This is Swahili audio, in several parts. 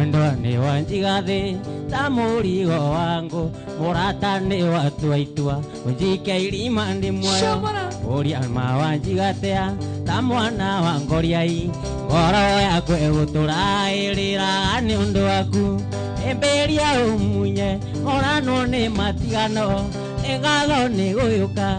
Mwendwa wanjigathi ta murigo wangu muratani watu aitua unjike irima ndi muoyo uria mawanjigatea ta mwana wa ngoriai ngoro yakwe guturairira ni undu waku emberia umunye orano ni matigano engatho ni guyuka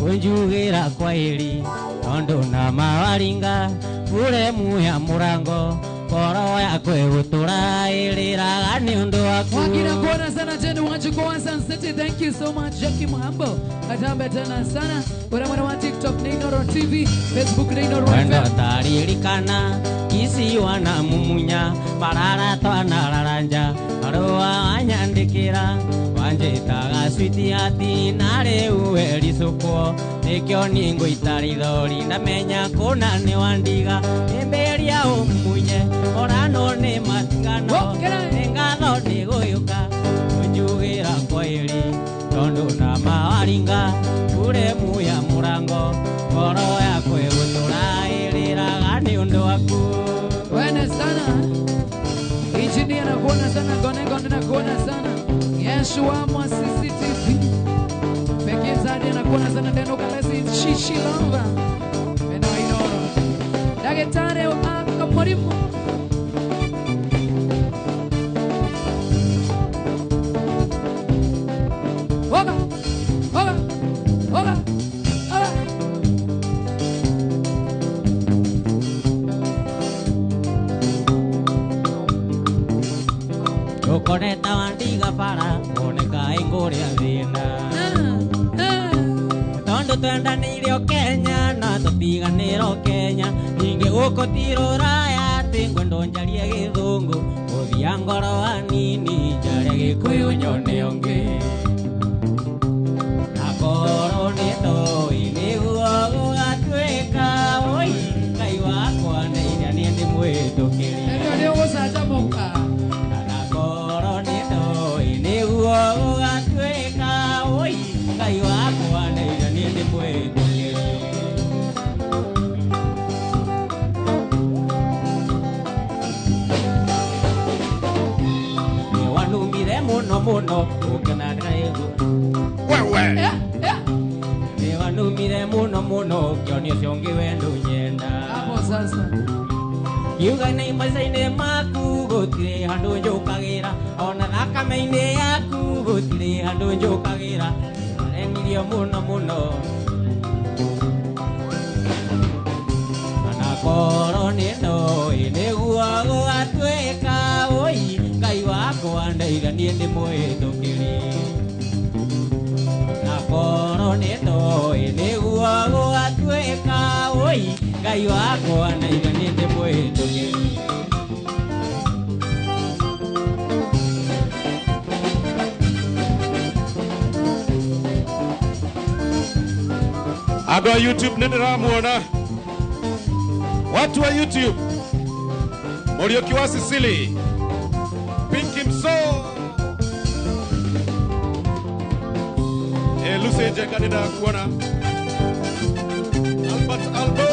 unjugira kwa iri tondu na mawaringa kure muya murango ngoro yakwe guturairira ni undu waku. Wakina kuona sana tena wanachukua wa Sun City. Thank you so much Jackie Muhambo. Katambe tena sana. Ura mwana wa TikTok Neinoro TV, Facebook Neinoro FM. Wendo taririkana kisi wana mumunya parara twana raranja arwa anyandikira wanjitaga switi ati nare uweri soko nikyo ningo itarithori ndamenya kuna ni wandiga emberia umunye orano ni matigano ngatho ni guyuka unjugira kwa iri tondu na mawaringa kure muya murango ngoro yakwe guturairira ni undu waku. Wena sana Engineer na kuona sana Gone na kuona sana Yeshua mwa CCTV Pekee Zadi na kuona sana Deno Kalesi Shishi Lamba Eno Inoro Dagetare Akamorimu Oga Oga Oga Oga Ukoneta wandiga para oneka ingoria thina tondu twendanire Kenya na tutiganire Kenya ninge gukotiro raya tingwendo njarie githungu uthia ngoro anini njarie gikuyu nyone ongi akoro nito iniguo gugatwika oi Ngai wakwa neiria ni ndi mwitukiri ndio gucaja muka ugatwika oi Ngai wakwa neiria ni ndi mwitukiri ni wanumire muno ukenagara wewe ni wanumire muno kionio ciongi wendo nyenda hapo sasa Yuga nei mazaine maku gutire handu njukagira ona thakame-ini yaku gutire handu njukagira renirio muno ana koro ni ndoi niguo gugatwika oi Ngai wakwa ndaiga nie ndi mwitukiri na koro ni ndoi niguo gugatwika oi Ngai wakwa ndaiga nie ndi mwitukiri. Ado YouTube nindiramuona watu wa YouTube Morioki wa Sicily Pinky Mso Luceje kanida kuona Albert Albo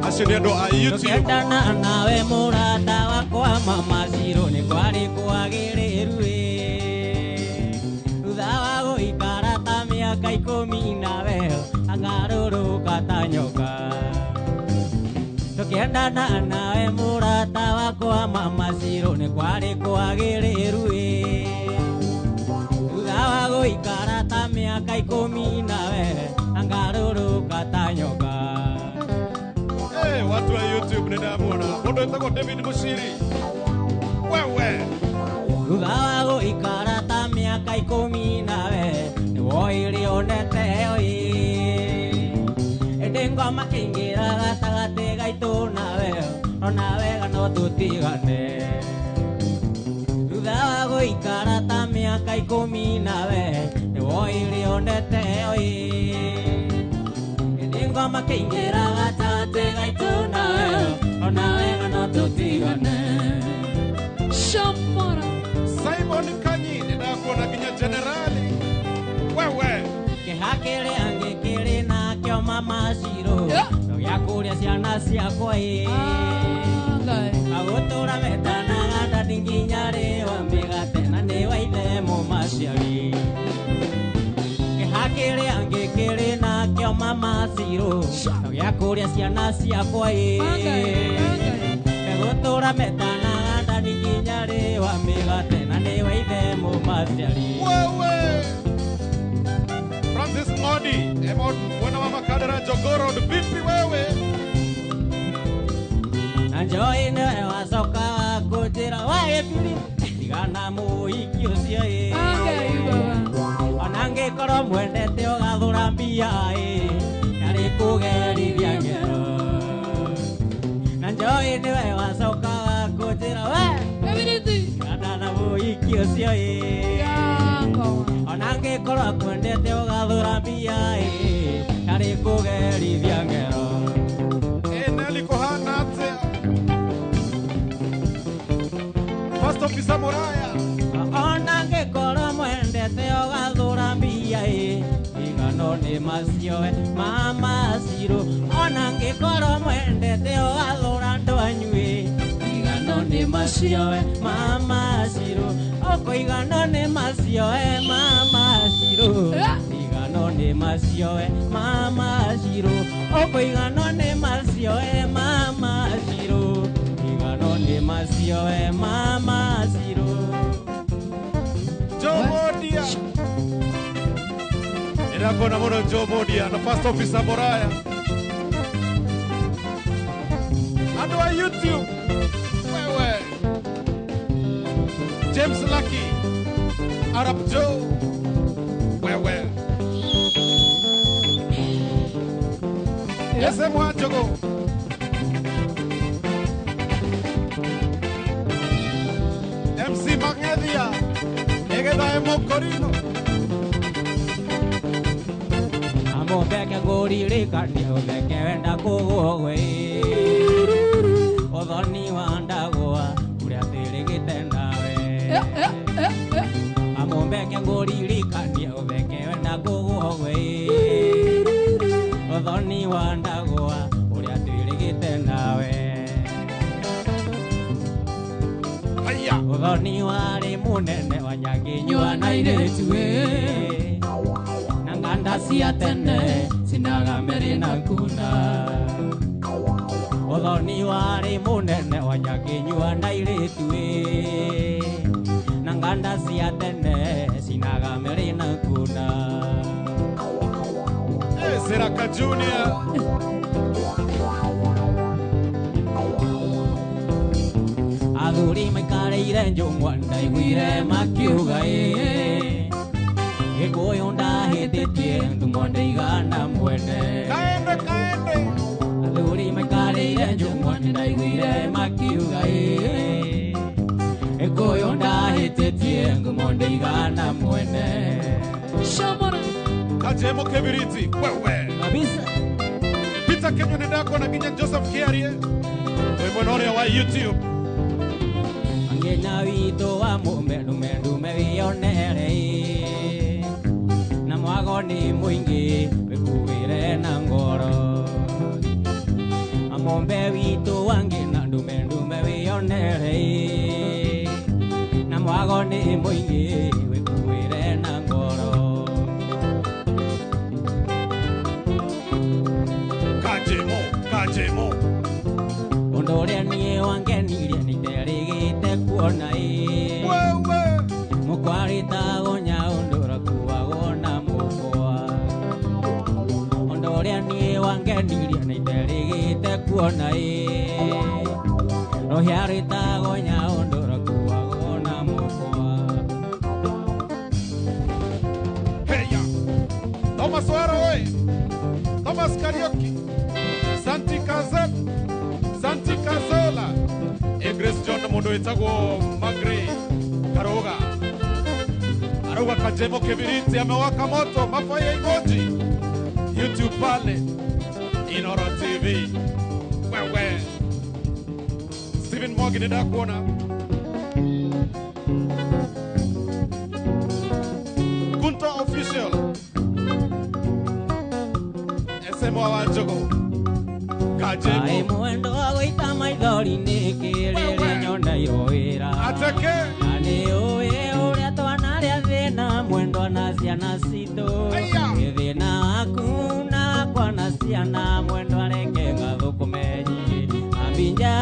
Asinedo a YouTube Tukendana nawe murata wakwa mama Ziro ni kwari kwagiriru Thutha ikara ta miaka 10 nawe angaruruka ta nyoka Tukendana nawe murata wakwa mama Ziro ni kwari kwagiriru Thutha ikara ta miaka 10 nawe angaruruka ta nyoka. Watu wa YouTube ninamuona mundu etagwo David Mushiri wewe thutha wa ikara ta miaka 10 nawe ni woire onete oi edengo makingira gatagate gaitu nawe ona wega no tutigane thutha wa ikara ta miaka 10 nawe ni woire onete oi edengo makingira gatagate gaitu nawe ona wega no tutigane. Shamara Simon Kanyi ninakuona kinya generali wewe Kehakere angekere na kyo mama Ziro Yakuria ciana ciakwa Ngai. Agutura metana ganda ndinginyari wa migate na ni wa ithe mumaciari Kihakiri angikiri na kyo mama Ciro Yakuria ciana ciakwa Agutura metana ganda ndinginyari wa migate na ni wa ithe mumaciari Wewe Francis Modi Emod Wana mama Kadara Jogoro Vipi wewe Anjoi newe wasoka kujira wae pili Tigana muiki ucio Ngai baba. Onange koro mwendete ugathura mbia Nari kugerithia ngero Anjoi newe wasoka kujira wae Everything. Tigana muiki ucio Yango. Onange koro mwendete ugathura mbia Nari kugerithia ngero Eneli kohana atea First officer Moraya Onange koro mwendete ugathura mbia Igano ni macio mama Ciro Onange koro mwendete ugathura ndwanyu Igano ni macio mama Ciro Oko igano ni macio mama Ciro Igano ni macio mama Ciro Oko igano ni macio mama Ciro Igano ni macio mama Ciro Joe Modia Inakona mono Joe Modia na first officer Moraya Ado wa YouTube Wewe James Lucky Arab Joe Wewe Ese mwajogo MC Magnedia Egeda Emokorino Amo beke gorire kania beke wenda kugogwe Othoni wanda goa uria tirigite nawe Amo beke gorire kania beke wenda kugogwe Othoni wanda goa uria tirigite nawe Aya Othoni wari munene wanyaginywa na iretue Nanganda cia tene cinaga meri na kuna Othoni wari munene wanyaginywa na iretue Nanganda cia tene cinaga meri na kuna Seraka Junior Athuri maikareire njungwa ndaiguire makiuga Gikuyu ndahĩtĩtie ngumo ndaigana mwene Kaende kaende Athuri maikareire njungwa ndaiguire makiuga Gikuyu ndahĩtĩtie ngumo ndaigana mwene Shamara. Kajemo Kebiriti Wewe Kabisa Peter Kenyo Nedako na Ginya Joseph Kiarie Mwemwenore wa YouTube Angenya witũ wa mũmendumendume wĩonere Na mwago nĩ mũingĩ wĩkuĩre na ngoro Amombe witũ wa ngina ndumendume wĩonere Na mwago nĩ mũingĩ wĩkuĩre na ngoro Kajemo Kajemo Ũndũ ũrĩa niĩ wangenirie nĩnderĩgĩte kuona Wewe Mũkwarĩtagwo nyaũndũra kuagwo na mũkwa Ũndũ ũrĩa niĩ wangenirie nĩnderĩgĩte kuona Rũhĩa rĩtagwo nyaũndũra kuagwo na mũkwa Heya Thomas Waro we Thomas Karaoke Santi Kazet Santi Kazola Grace John mundu wetagwo Magre Karoga Aroga Kajemo Kebiriti amewaka moto mafaya emoji YouTube pale Inoro TV Wewe Steven Morgan ndakuona Kunta Official SM wa Wanjogo Kajengo. mwendo wa gũita maithori nĩ kĩrĩrĩ nyona iroĩra Ateke. nĩ ũĩ ũrĩa twana rĩa thĩna mwendo na ciana citũ thĩna waku na wakwa na ciana mwendo areke gathũkũme nyingĩ ambinja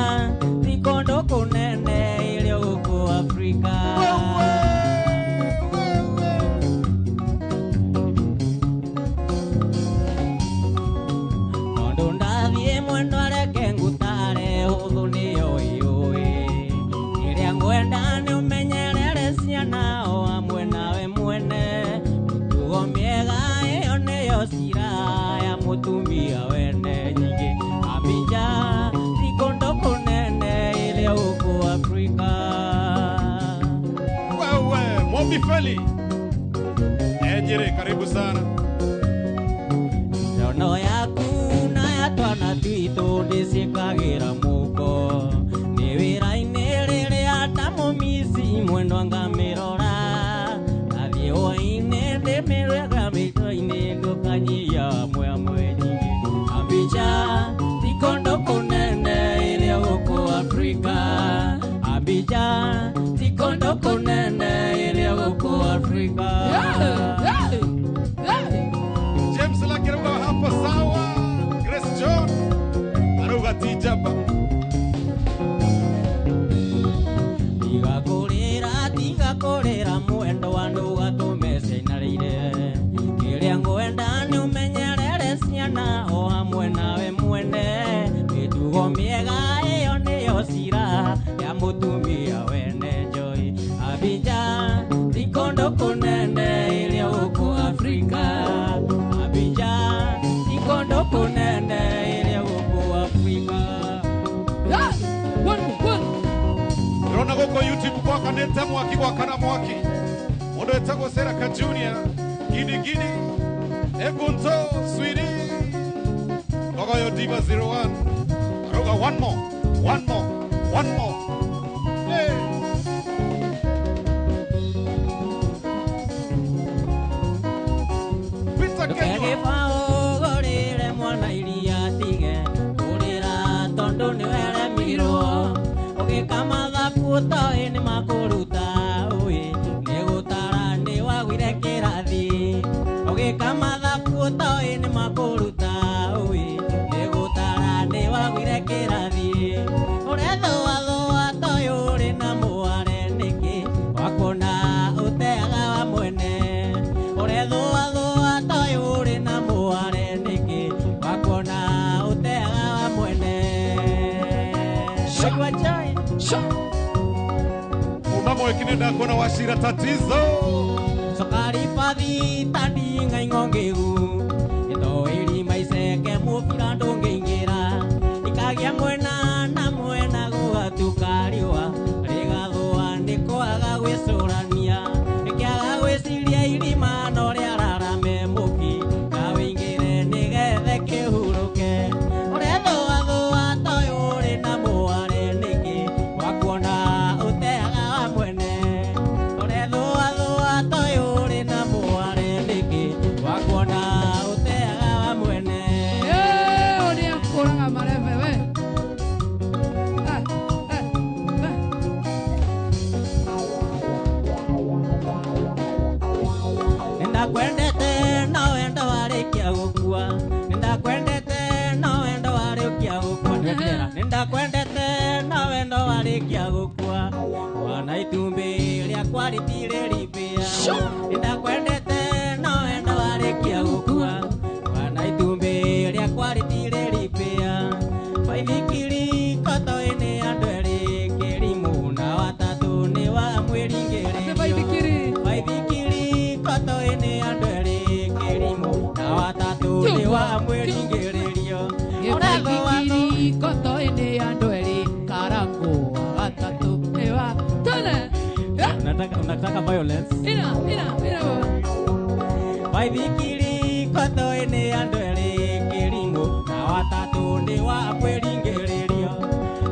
ti kũndũ kũnene ĩrĩ gũkũ Afrika tondũ ndathiĩ mwendo areke ngũtare hũthũ nĩyo ĩũĩ ĩrĩa ngwenda nĩ ũmenyerere ciana o hamwe nawe mwene mĩtugo mĩega ĩyo nĩyo cira ya mũtumia wene nyingĩ ambinja ti kũndũ kũnene ĩrĩ gũkũ Afrika Wewe, Mobi Feli. Ejere, karibu sana. ndono yaku na ya twana twitũ ndĩciĩkagĩra mũko nĩ wĩra-inĩ rĩrĩa ta mũmici mwendo ngamĩrora athiĩ hwainĩ ndĩmĩrega mĩtwe-inĩ ngũkanyia amwe amwe nyingĩ ambinja ti kũndũ kũnene ĩrĩ gũkũ Afrika ambinja ti kũndũ kũnene ĩrĩ gũkũ Afrika James Lakiruga hapa sawa. Grace John. Aruga tijaba. Tigakũrĩra mwendo wa ndũgatũme cianarĩire kĩrĩa ngwenda nĩ ũmenyerere ciana o hamwe nawe mwene mĩtugo mĩega ĩyo nĩyo cira ya mũtumia wene Joy ambinja ti kũndũ kũnene ĩrĩ gũkũ Afrika ambinja ti kũndũ kũnene ĩrĩ gũkũ Afrika Rona goko YouTube kwa kaneta mwaki kwa kana mwaki. Mondo etagwo Seraka Junior. Gidi gidi. Egunto sweetie. Gogo yo Diva 01. Aruga one more. Hey. Pizza Kenya. Ũgũrĩre mwana iria tige ũrĩra tondũ nĩ weremirwo ũgĩkamathabu ũtoĩ nĩ makũruta ũĩ nĩ gũtara nĩ wagwire kĩrathi ũgĩkamathabu ũtoĩ nĩ makũruta ũĩ nĩ gũtara nĩ wagwire kĩrathi ũrethũathũa toĩ ũrĩ na mware nĩkĩ wakuona ũteaga wa mwene ũrethũathũa toĩ ũrĩ na mware nĩkĩ wakuona ũteaga wa mwene Shagwa Joy Umamo ekinenda kona washira tatizo. Sokari pathi tandi ngai ngongegu ito iri maiseke mufira ndungeingira ikagia mwena na mwena gugatukariwa rigathua nikwaga gwicurania ikiaga gwiciria irima no riararame muki kawingire nigethe kihuruke urethũathũa toĩ ũrĩ na mware nĩkĩ wakuona ũteaga wa mwene urethũathũa toĩ ũrĩ na mware nĩkĩ wakuona ũteaga wa mwene Uliakuraga mareve we. Nindakwendete no wendo warĩkia gũkua Nindakwendete no wendo warĩkia gũkua Nindakwendete no wendo warĩkia gũkua Wana itumbĩ rĩakwa rĩtirĩrĩmbĩa Nindakwendete no wendo warĩkia gũkua Wana itumbĩ rĩakwa rĩtirĩrĩmbĩa Baithikiri koto-inĩ andũ erĩ kĩrimũ na watatũ nĩ wa mwĩringĩrĩrio Baithikiri koto-inĩ andũ erĩ kĩrimũ na watatũ nĩ wa mwĩringĩrĩrio Gĩbaithikiri koto-inĩ andũ erĩ karangu wa gatatũ nĩ wa tene. Unataka violence? Ina baba. Baithikiri koto-inĩ andũ erĩ kĩrimũ na watatũ nĩ wa mwĩringĩrĩrio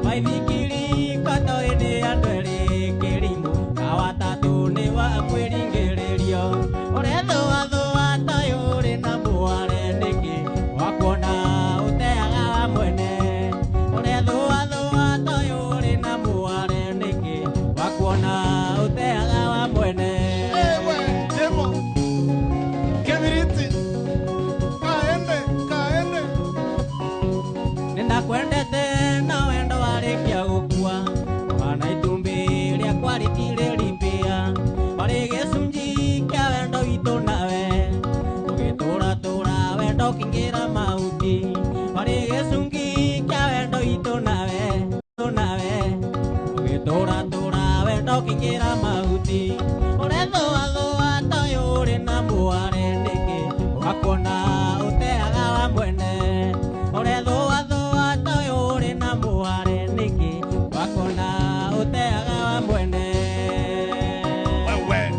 Baithikiri koto-inĩ andũ erĩ kĩrimũ na watatũ nĩ wa mwĩringĩrĩrio Ũrethũathũa toĩ ũrĩ na mware nĩkĩ wakuona ũteaga wa mwene na muare niki wakona uteaga wa mwene ore thua toyo uri na muare niki wakona uteaga wa mwene wewe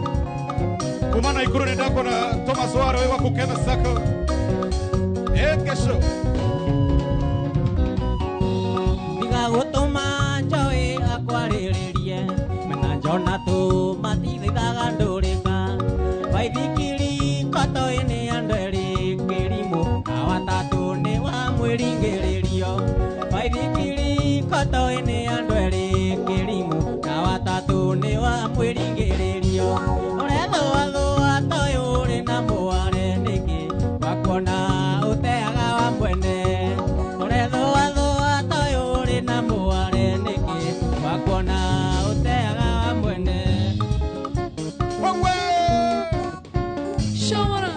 kumana ikuru ni ndako na Thomas Waro wa kukena sako kesho niga gutuma njoe akwaririe mena njona tu matithithaga ndurika baithikiri koto-ini andu eri kirimu na watatu ni wa mwiringiririo baithikiri koto-ini andu eri kirimu na watatu ni wa mwiringiririo urethuathua toyo uri na muare niki wakona uteaga wa mwene urethuathua toyo uri na muare niki wakona uteaga wa mwene wewe Shomora.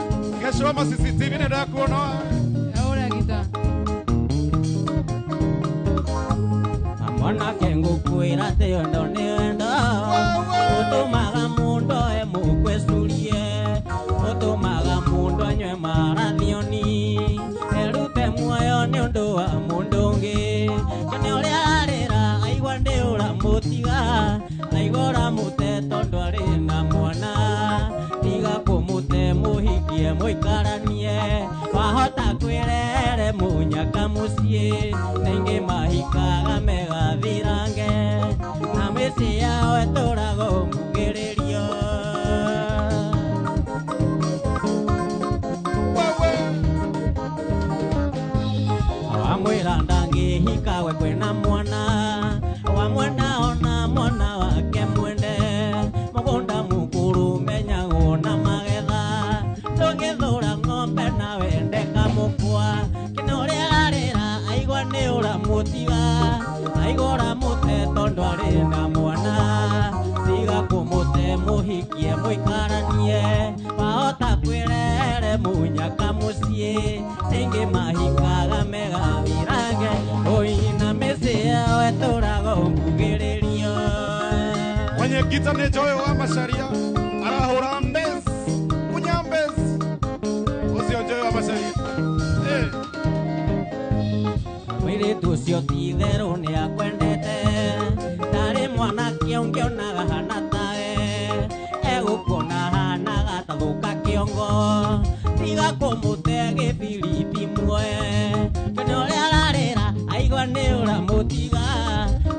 kesho ama CCTV nenda kuona Ahora kita. amona kengu kwira te ndo ni wendo utumaga mundo e mukwesurie utumaga mundo anywe marathioni erute muoyo ni undu wa mundu ungi kene uria arira aigua ndi ura mutiga aigora mute tondu ari na mwana tiga kumute muhikie muikaranie wahota kwirere munyaka mucie ningi mahikaga megathirange na misi yao eturago mugiririo wamwira ndangihikawe kwina mwana wa mwana ona mwana wake mwende mugunda mukuru menyago na magetha ndungithura ng'ombe na wende kamukwa kina uria arira aigua ni ura mutiga aigora mute tondu ari na mwana tiga kumute muhikie muikaranie wahota kwirere munyaka mucie ningi mahikaga megathirange oina misi yao eturago mbugiririo mwenye gita ni Joyo wa Macharia arahura mbez munyambez usio Joyo wa Macharia mwiritu ucio ti-itherũ nĩ akwendete ndarĩ mwanake ũngĩonaga hana tawe egũkuona hanaga ta thũka kĩongo tiga kũmũte gĩbiriti muoe kene ũrĩa ararĩra aigua nĩ ũramũtiga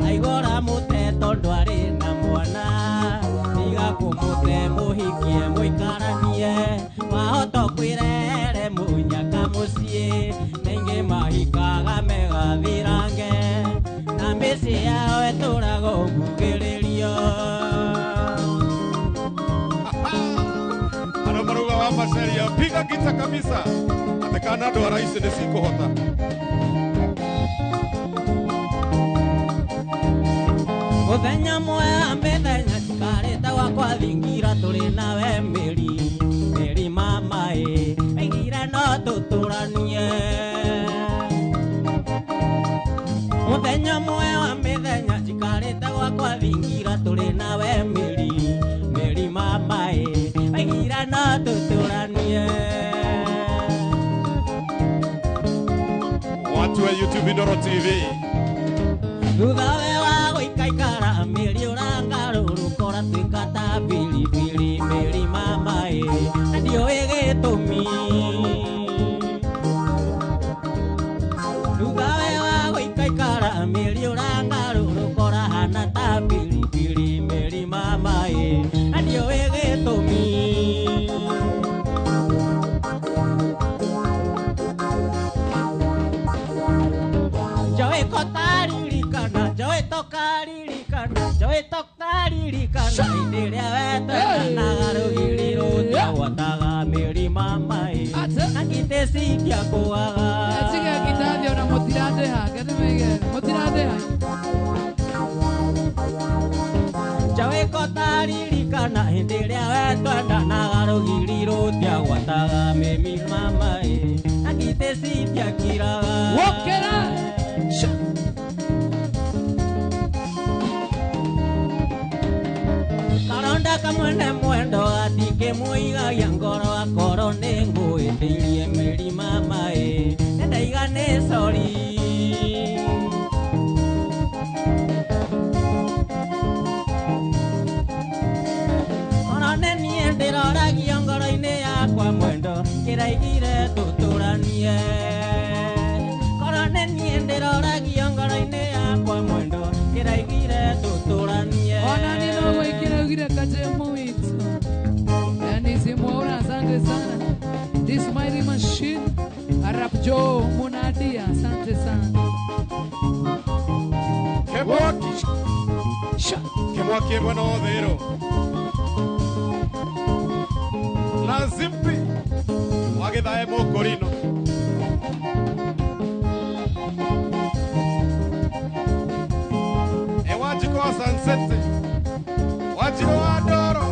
aigua ũramũte tondũ arĩ na mwana tiga kũmũte mũhikie mũikaranie wahota kwĩrere mũnyaka mũciĩ ningĩ mahikaga megathirange na mĩciĩ yao etũraga ũmbugĩrĩrio Ano maruga wa Macharia piga gita kabisa atekana ndo rais ni sikuhota mũthenya mwega mĩthenya cikarĩte gwakwa thingira tũrĩ nawe mĩri mamaĩ aigire no tũtũranie mũthenya mwega mĩthenya cikarĩte gwakwa thingira tũrĩ nawe mĩri mamaĩ aigire no tũtũranie watu wa YouTube Ndoro TV thuthawe wa gũikaikara mĩri ũrangarũrũkora tuĩka ta biribiri mĩri mamaĩ na ndiũĩ gĩtũmi thuthawe wa gũikaikara mĩri ũrangarũrũkora hana ta biribiri mĩri mamaĩ na ndiũĩ gĩtũmi njoĩ kotaririkana njoĩ tokaririkana hĩndĩ ĩrĩa wetanaga rũgiri rũtiagwataga mĩri mamaĩ na gĩtĩ cikia kũgaga Etiga kitadio na motiradeha. Kademege. Motiradeha. njoĩ kotaririkana hĩndĩ ĩrĩa wetanaga rũgiri rũtiagwataga mĩri mamaĩ na gĩtĩ cikia kiraga Wokera. karonda kamwene mwendo gatikĩ ngĩmũigagia ngoro akorwo nĩ ngũĩtĩirie mĩrima maĩ nĩndaigane sori ona nĩ niĩ ndĩroragia ngoro-inĩ yakwa mwendo kĩraigire tũtũranie korwo nĩ niĩ ndĩroragia ngoro-inĩ yakwa mwendo kĩraigire tũtũranie Ona nino wekiraugire katemo witu Simwaona, asante sana. This mighty machine Arap Joe Munadia, asante sana. Kemwaki bwana odhero lazimpi wagithae mũkũrino ewajiko wa sansete wajiro wa doro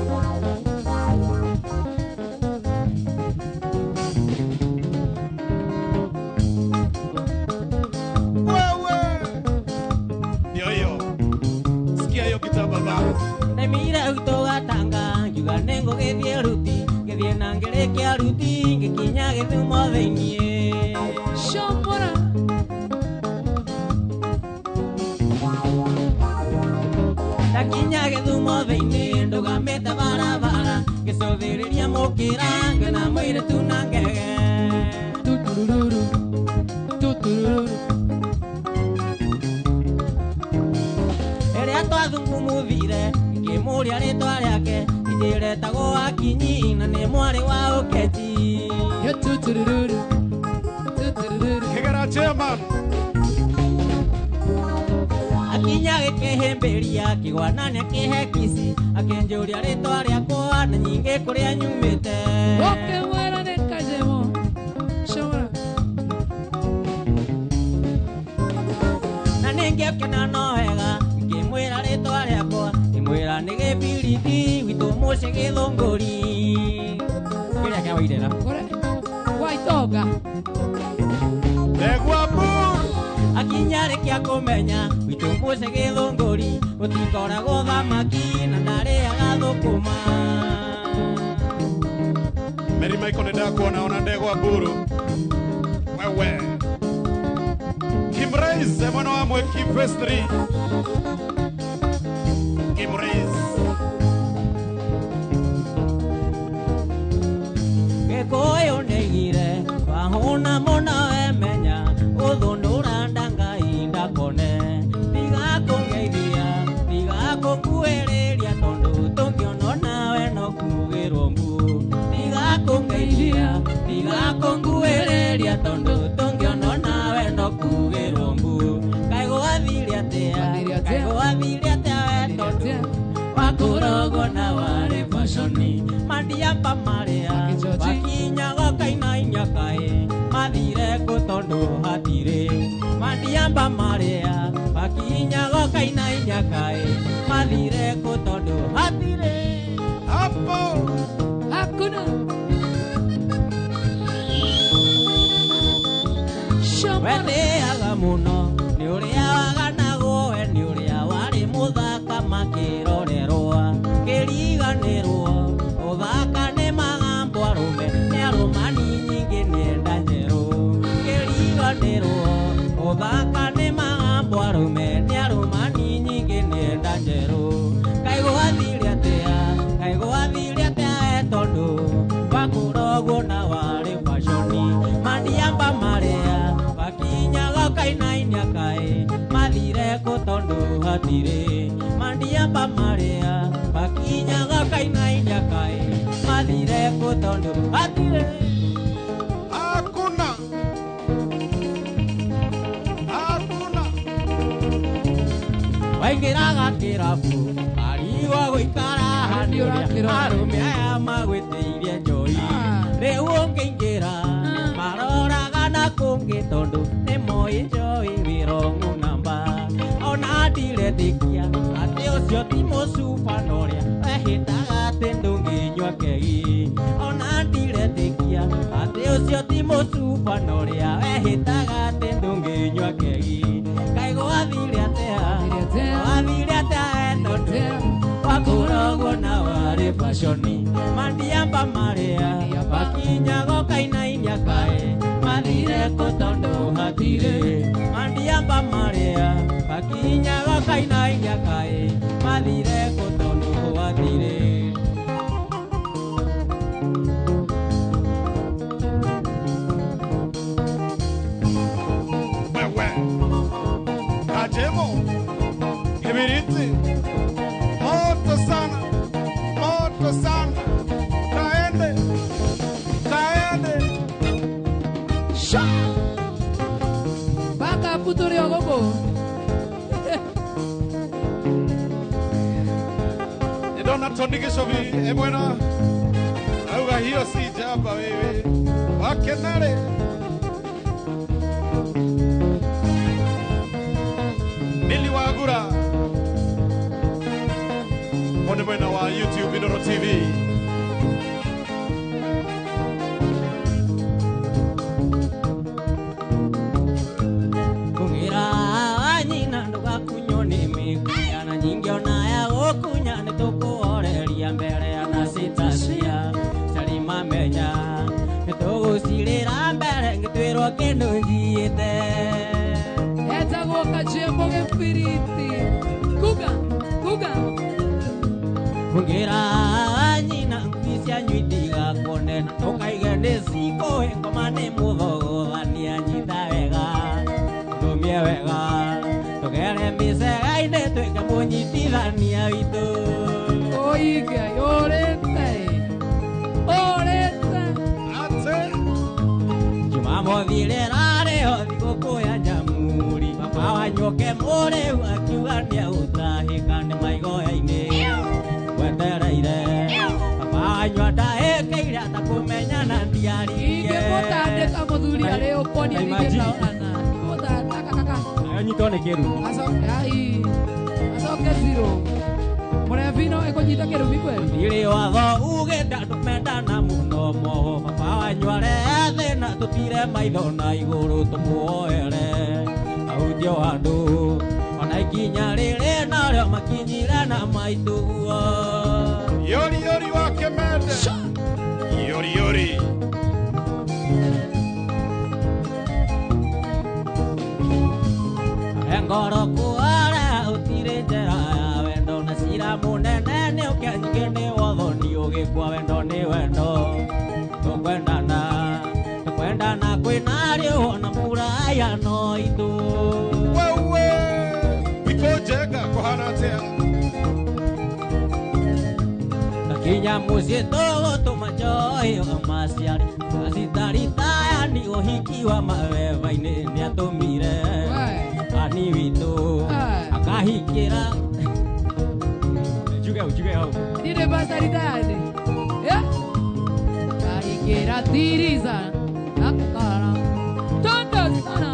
Nemira utogatanga juga nengo gethie ruti gethie na ngerekia ruti ngikinya githumo thĩinĩ Shomora Ndakinya githumo thĩinĩ ndugamĩte barabara ngĩcũthĩrĩria mũkĩra ngĩona mũirĩtu na ngege Tutururu Tutururu Ĩrĩa twathungumuthire ngĩmũria rĩtwa rĩake njĩretagwo Akinyi na nĩ mwarĩ wa Ũketi Tutururu Tutururu Kigera chairman Akinya gĩkĩhĩmbĩria kĩgwanania kĩhe kisi akĩnjũria rĩtwa rĩakwa na nyingĩ kũrĩa nyumĩte Oke mwera nĩ kajemo Shomora na nĩngĩakena no wega ngĩmwĩra rĩtwa rĩakwa ngĩmwĩra nĩ gĩbiriti gwitũ mũciĩ Gĩthũngũri kĩrĩa kĩa Waithĩra Kore Waitoga Egwabur Akinya rĩkia kũmenya gwitũ mũciĩ Gĩthũngũri gũtikoragwo thamaki na ndarĩaga thũkũma Mary Michael ndakuona ona ndegwa buru wewe Kimraise mwana wa mweki pastry Kimraise Gĩkũyũ nĩgire wahũna mũno wemenya ũthũndũra ndangai ndakone tigakũngeithia tigakũkuĩrĩria tondũ tũngĩona nawe no kugĩrwo mbu tigakũngeithia tigakũnguĩrĩria tondũ tũngĩona nawe no kugĩrwo mbu kaĩ gwathire atĩa we tondũ wakũrogwo na warĩ fashoni mandiamba marĩa wakinyago kainainya kaĩ mathire kũ tondũ hatirĩ mandiamba marĩa wakinyago kainainya kaĩ mathire kũ tondũ hatirĩ hapo Hakuna Shomora wendĩaga mũno nĩ ũrĩa waganagwo we nĩ ũrĩa warĩ mũthaka makĩrorerwo kĩriganĩrwo ũthaka nĩ magambo arũme nĩ arũmani nyingĩ nĩenda njerũ kĩriganĩrwo ũthaka nĩ magambo arũme nĩ arũmani nyingĩ nĩenda njerũ kaĩ gwathire atĩa tondũ wakũrogwo na warĩ fashoni mandiamba marĩa wakinyaga kainainya kaĩ mathire kũ tondũ hatirĩ mandiamba marĩa wakinyaga kainainya kaĩ mathire kũ tondũ hatirĩ hakuna waingĩraga kĩrabu arigwo gũikara hanĩũrĩa arũme aya magwĩtĩirie njoi rĩu ũngĩingĩra maroraga na kũngĩ tondũ nĩ moĩ njoi wĩrong'u namba ona ndiretĩkia atĩ ũcio ti mũcuba na ũrĩa wehĩtaga atĩ ndũngĩnyua kegi ona ndiretĩkia atĩ ũcio ti mũcuba na ũrĩa wehĩtaga atĩ ndũngĩnyua kegi kaĩ gwathire atĩa tondũ wakũrogwo na warĩ the fashoni mandiamba maria bakinya gokaina inya kae madire kotondo hatire mandiamba maria bakinya gokaina inya kae madire kotondo hatire Kajemo Kibiriti moto sana kaende baka puturi ogogo Edona tondikishovi ebwana auga hiyo si jaba wewe wakenare Mili Wagura Mwone mwena wa YouTube Inoro TV Kungira nyina nduga kunyoni mikuya nyingi ona ya gokunya ni tukuoreria mbere ya nasitacia salima menya ni tugusirira mbere ngitwirwo kindu njiite etagwo Kajemo Kibiriti kuga Kungira nyina ngwisia nyuitiga konena tukaige ndiciko ngoma ni muthogothania nyita wega tumie wega tugere misega-ini twike munyitithania witu oiga yorete Ate jumamothirira riho thiguku ya Jamhuri baba wanyoke muri akiuga niautahika ni maigoya-ini wetereire baba wanyu ndahekeire atakumenyana ndiaririe ingĩmũtandĩka mũthuri arĩ ũkonia ningĩtaona mũtandaka kaka anyitwo nĩ kĩrumi acoke zero mũrevino ĩkũnyita kĩrumi kweli thirĩ watho ugĩte andũ mendana mũno moho baba wanyu arethe na tũtire maitho na igũrũ tũmuoere ahunjia wa andũ ona ikinya rĩrĩ narĩo makinyire na maitũguo Yori wake mende Yori engoro kuara utire njera ya wendo na cira munene nĩ ũkenyingĩ nĩ wotho nĩ ũgĩkua wendo nĩ wendo tũkwendana kwĩna rĩo na mũraya no itũ Wewe Wiko jega kohana tea Kinya muciĩ tũgũtũma njohio maciarĩ acitaritaya nĩ ũhiki wa maweva-inĩ nĩatũmire ani witũ akahikĩra juge hau ndirĩ bacaritayani kahikĩra tiriza nakara tondo sana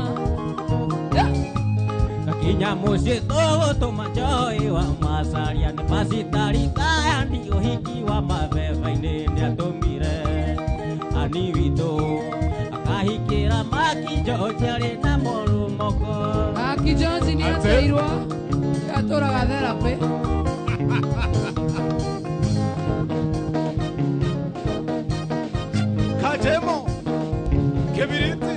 Kinya muciĩ tũgũtũma njohio wa macaria nĩ macitaritaya nĩ ũhiki wa maweva-inĩ nĩatũmire ani witũ akahikĩra makinjojarĩ na mũrũmoko akijonzi nĩ ateirwo atũraga therapĩ Kajemo Kibiriti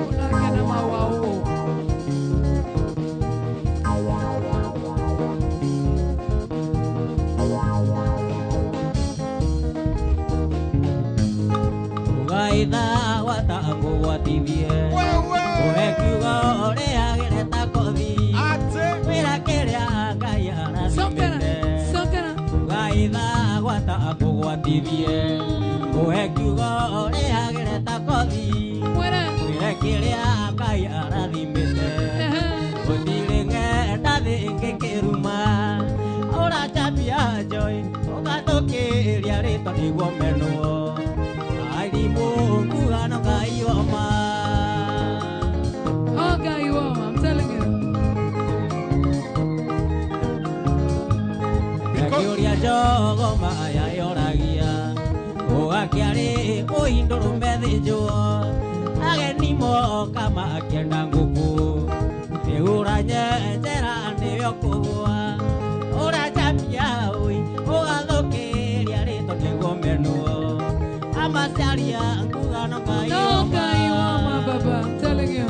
ũnake na mawau ugaitha watagũgwatithie Wewe ũhekiuga ũrĩa gereta kothi Ate wĩra kĩrĩa Ngai arathimĩte sokera ugaitha watagũgwatithie ũhekiuga ũrĩa gereta kothi mwere wĩra kĩrĩa Ngai arathimĩte gũtirĩ ng'enda thĩ ĩngĩkĩruma ũracambia njoi ũgatũkĩria rĩtwa nĩguo menwo Mungu ano Ngai wa ma oh Ngai woma I'm telling you wakiari uinduru methinjwo ageni moka makienda nguku riura nyenjera niyo kugwa urachapia ui ugathukiria rito niguo menwo amacaria nguga no ngai wama baba, I'm telling you.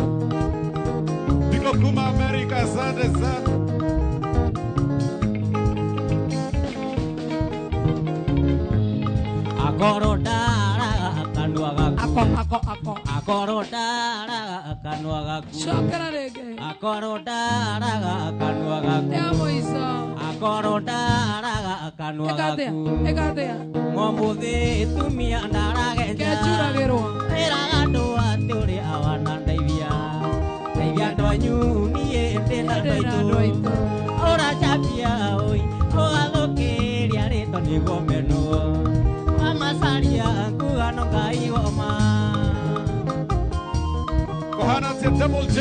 Niko kuma Amerika, asante sana. Akorodara kanua gaku Akorodara kanua gaku Chokera rege. akorodara kanua gaku Amo iso. akorodara kanua gaku Ekatea. ngomuthi tumia ndaragenja Kechura gerwa. iragandu aturi awana ndeithia ndwanyu nie ndina ndwaitu urachapia ui ugathukiria rito niguo menwo amacaria nguga no ngai woma Kohana tia Double J.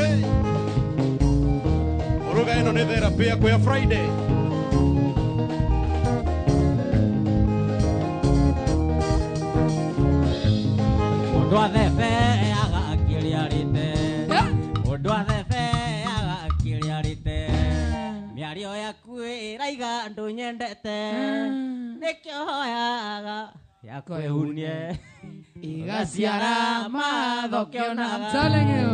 Uruga ino ni therapy yako ya Friday. mundu athebe agakiria rite mundu athebe agakiria rite miario yaku iraiga ndunyendete nikio hoyaga yakwehunie igaciara matho I'm kionaga telling you.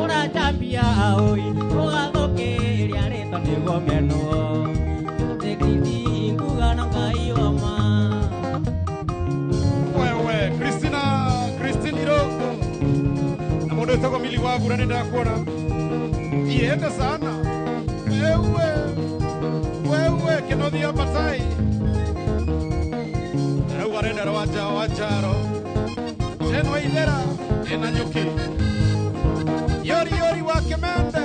urachambia ui ugathukiria rito niguo menwo tekiti nguga no ngai wama Wewe Christine Iroko. Na mundu wetagwo Mili Wagura nenda kuona. Iende sana. Wewe kinothia batai. Rau arenda wajaro. Jenwa Idera ena nyuki. Yori wa Kemende.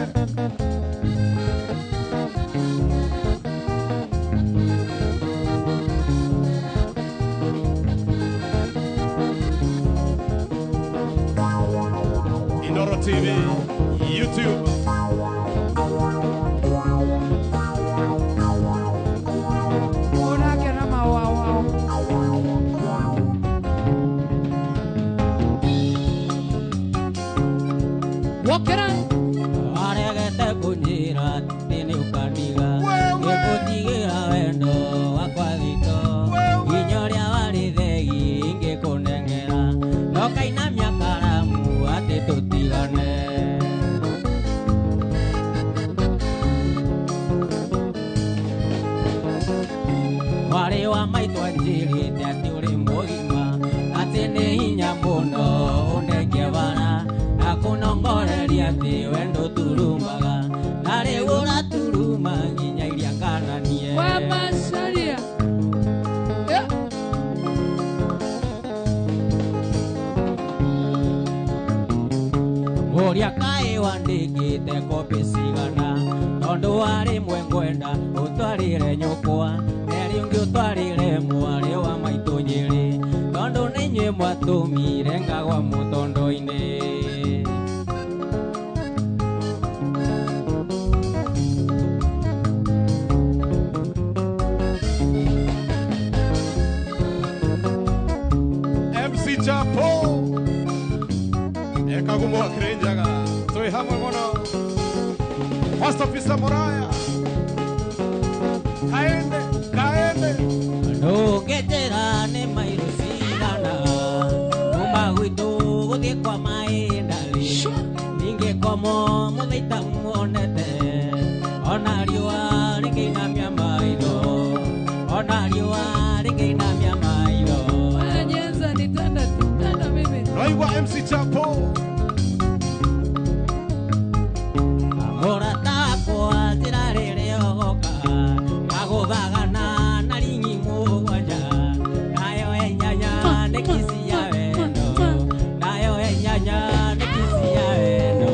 Inoro TV, YouTube. Unake na mawawao. Wokera. aregete kunjira tini ukaniga gikutigira wendo wakwa thito inyoria warithegi ingikunengera nokainamia karamu ati tutigane wari wa maitwa njirite ati uri mugima ati ni hinya muno undekie bara akunongoreria ati wendo turumaga na riu uraturuma nginya iria ngananie Wa masaria. uria kai wandikite kopi cigana tondu wari mwe ngwenda utwarire nyukwa eri ungi utwarire mwari wa maitu nyiri tondu ni nyue mwatumire ngagwa mutondo-ini MC Chapo. Ekagumo akrenjaga. Toi hamwe mono. Master Pisa Moraya. Kaende. ndũngĩnjĩra nĩ mairũ cigana kuma gwitũ gũthiĩ kwa maĩndarĩ ningĩkomo mũthĩita muonete ona riũa rĩkĩinamia maitho ona riũa rĩkĩinamia maitho Anyenza nitanda mimi. Noiwa MC Chapo. mũrata wakwa njĩra rĩrĩa ũgoka agũthaga na ringi mũgwanja nayo enyanya nĩ kisi ya wendo nayo enyanya nĩ kisi ya wendo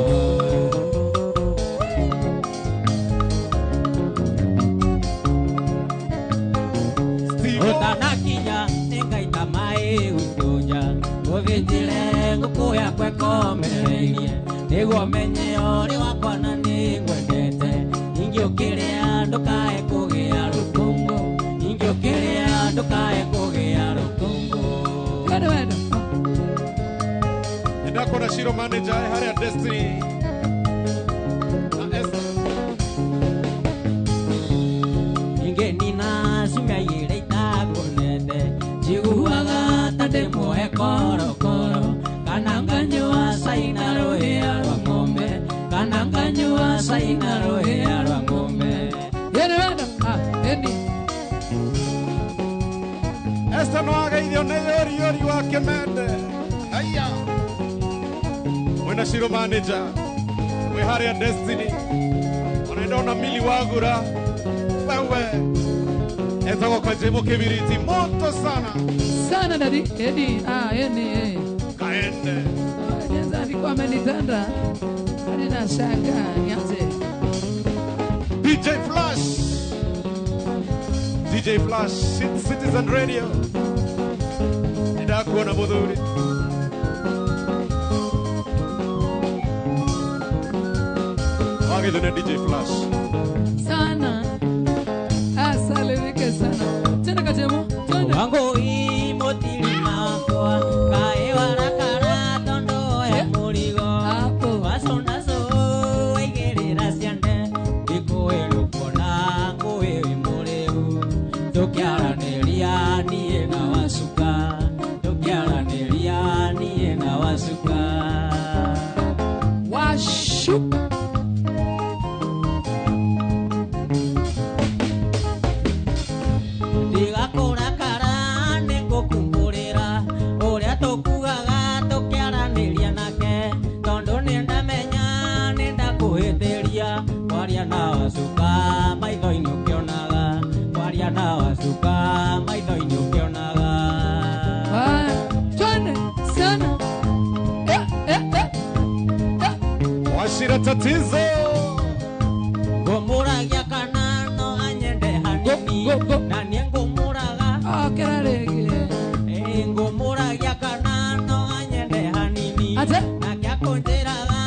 utanakinya nĩ ngaita maĩ gwitũ nja gũthĩnjĩre ngũkũ yakwa ĩkomereirie nĩguo menye ũrĩ wakwa na nĩ ngwendete ningĩ ũkĩrĩa ndũkae kũgĩa rũkũngũ ningĩ ũkĩrĩa ndũkae kũgĩa rũkũngũ Kwani wewe Ndako na Shiro manager Harry Destiny. Na Esther. ingeni na simya yire itakunete jiguaga tate moe koro koro kana nganyua saina rohea rwa ng'ombe kana nganyua saina rohea rwa ng'ombe Yene bana. Eni. Esther no ageithio nĩ yori wa Kĩmende. Aya. Mwena Shiro manager. We Harry Destiny. Onaenda Mili Wagura. Wewe. Etagwo kwa Jemo Kibiriti. Moto sana. Sana dadi. Eni. Eni. Kaende. Jenza alikuwa amenitanda. Hadi na shaka nianze. DJ Flash. DJ Flash. Citizen Radio. Ndakuona Muthuri. Wageithio nĩ DJ Flash. Sana. Asalirike sana. Tena kajemo. Tena. wangu imotili makwa kae warakara tondo ya murigo Hapo. wasonda so waigerera ciande ikuelukona nguwi muriu tukiaraniria niĩ na wacuka tukiaraniria niĩ na wacuka Washu. ndigakurakara nĩngũkumbũrĩra ũrĩa tũkugaga tũkĩaranĩria nake tondũ nĩndamenya nĩndakũhĩtĩria kwaria na wacuka maitho-inĩ ũkĩonaga kwaria na wacuka maitho-inĩ ũkĩonaga Twende sana. Washira tatizo. ngũmũragia kana no anyende hanini Go. na niĩ ngũmũraga Kera rege. ngũmũragia kana no anyende hanini Ate? nake akũnjĩraga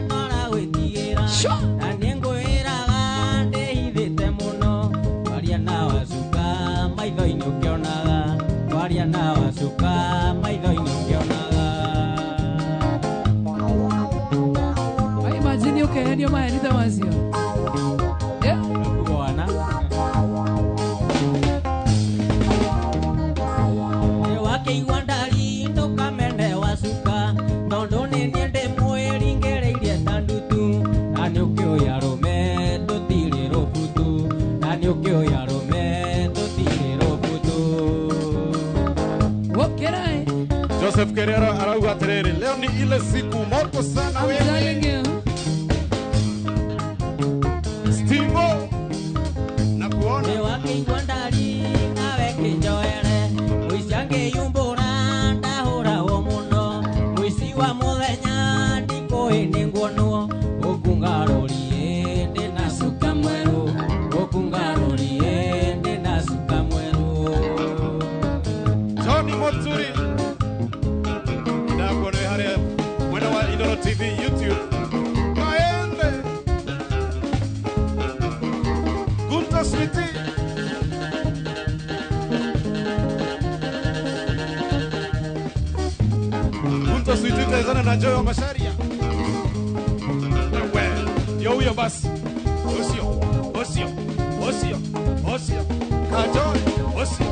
noragwĩtigĩra Sure. na niĩ ngwĩraga ndĩhithĩte mũno kwaria na wacuka maitho-inĩ ũkĩonaga kwaria na wacuka maitho-inĩ ũkĩonaga Imagine ukehenio maenita mazio. kuona wakĩigua ndari ndũkamene wacuka tondũ nĩ niĩ ndĩmwĩringĩrĩirie ta ndutu na nĩ ũkĩũya rũme tũtirĩ rũbutu na nĩ ũkĩũya rũme tũtirĩ rũbutu Kera. Joseph Kerero arauga atiriri, leo ni ile siku moto sana I'm wewe. telling you. Stivo. Na kuona. nĩ wakĩigua ndari nawe kĩnjoere mũici angĩyumbũra ndahũragwo mũno mũici wa mũthenya ndikũĩ nĩ nguonwo ũkungarũrie ndĩna cuka mwerũ ũkungarũrie ndĩna cuka mwerũ Tony Motsuri. Ndakuona Harry mwena wa Indoro TV YouTube. Kaende. Gunta Switi. Gunta Switi tazana na Joy wa Masharia. Wewe, ndio huyo basi. Osio. Kajoy, Osio.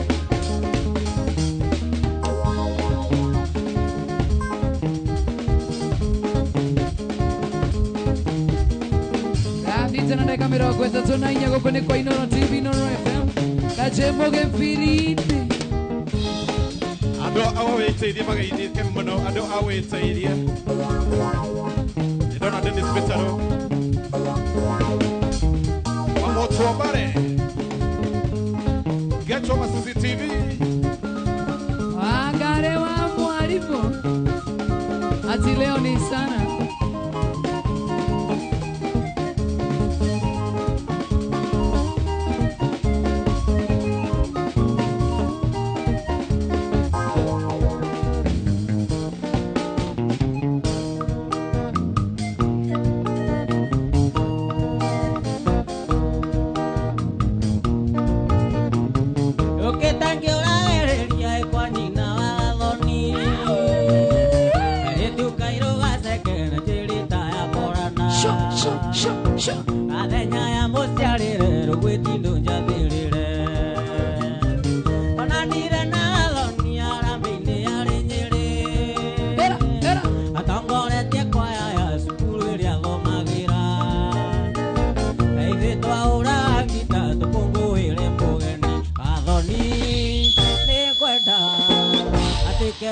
Ndita na ndeka mirongo ĩtatũ na inya gũkũ nĩ kwa Inooro TV, Inooro FM. Kajemo gĩbiriti. Andũ awĩtĩirie magaithĩke mũno, andũ awĩtĩirie. Ndona Dennis Betaro. Wamotwo bare. Getwo Masisi TV. Wangare wa mwarimu. Ati leo ni sana. ũkĩtangĩũragereria kwa nyina wa thoni arĩtu kairũ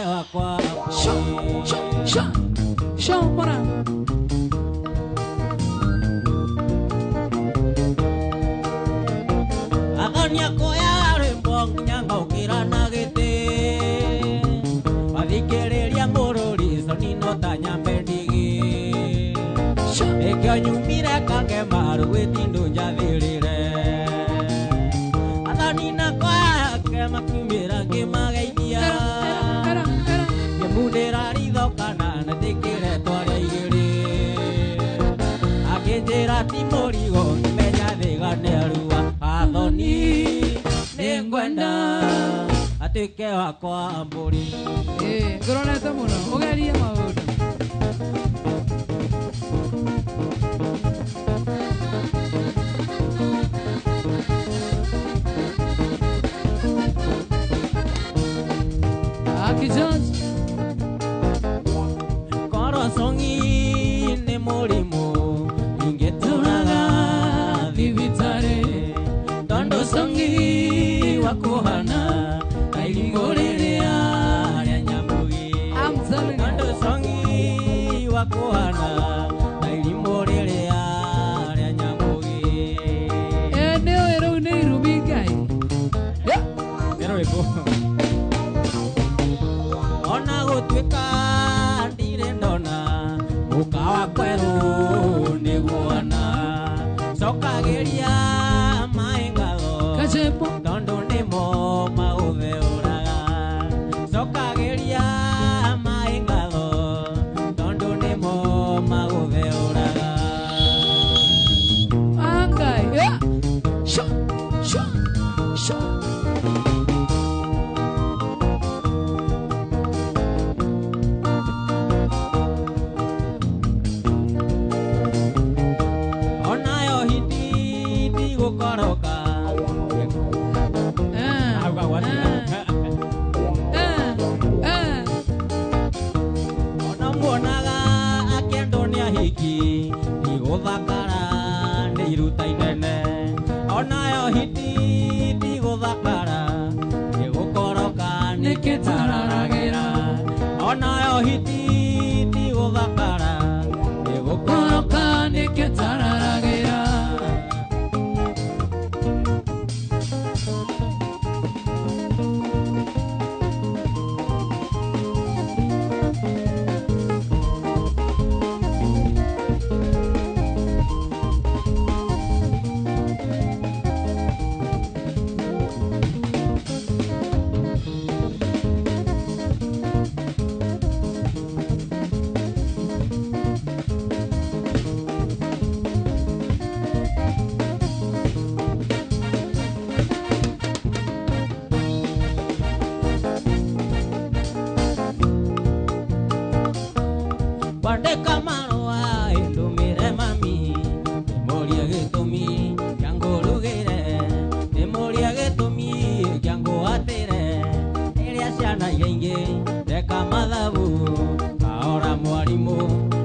wakwa Show mora. Agania koya rembong nyanga ukira na gete Adikereria ngorori sonino tanya pendigi Ekyo nyumire kange maru wetindu njathirire Adanina koya kema kumira ngimageidia Nyemundira ridhokana na tikire tware igiri Akinjira timorigo nimenya thigane arua Athoni ningwenda atuike wakwa mburi Ngoronete muno ugerie maundu Akijoji Koro songi ni murimu ingeturaga thibitare Tondo songi wakuhana Kailingoriria ria nyamugi I'm telling you. Tondo songi wakuhana Kailingoriria ria nyamugi Eneo ero ni rubigai Pero eko Ona gutwika ndire ndona Ukawa kweru niguana Sokageria maingalo Kachepo Tondo nimo mauveuraga Sokageria maingalo Tondo nimo mauveuraga Angai Sho Onayo hiti gukoroka Auga wati Ona muonaga akiendo ni ahiki Iguthakara ni iruta inene Onayo hiti guthakara Igukoroka ni kitararagira Onayo hiti guthakara Igukoroka ni kitararagira Kwandika marua indumire mami Nimuria gitumi kiangurugire Nimuria gitumi kianguatire Iria ciana iria ingi Teka mathabu Kaora mwarimu